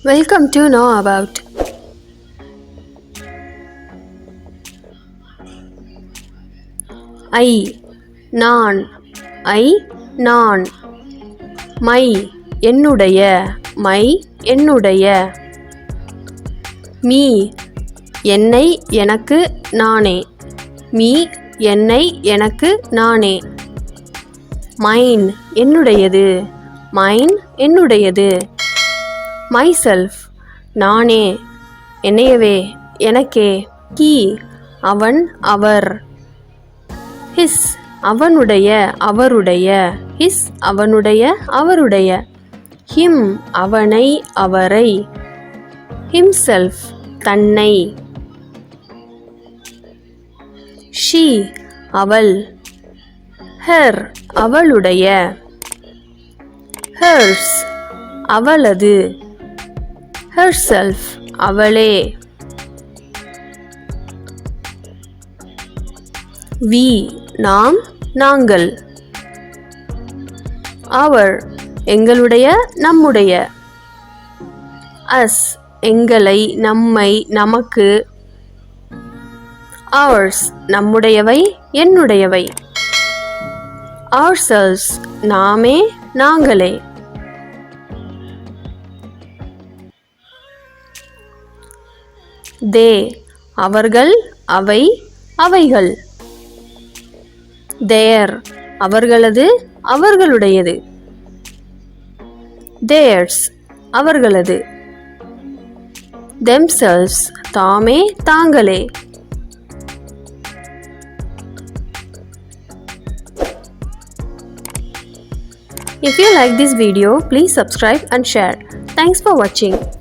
Welcome to know about. I நான் நான் my என்னுடைய என்னுடைய மீ என்னை எனக்கு நானே மீ என்னை எனக்கு நானே மைன் என்னுடையது என்னுடையது myself நானே என்னையவே எனக்கே he அவன் அவர் his அவனுடைய அவருடைய his அவனுடைய அவருடைய him அவனை அவரை himself தன்னை she அவள் her அவளுடைய hers அவளது herself அவளே we நாம் நாங்கள் our எங்களுடைய நம்முடைய us எங்களை நம்மை நமக்கு ours நம்முடையவை என்னுடையவை ourselves நாமே நாங்களே they அவர்கள் அவை அவைகள் their அவர்களது அவர்களுடையது theirs அவர்களது themselves தாமே தாங்களே If you like this video, please subscribe and share. Thanks for watching.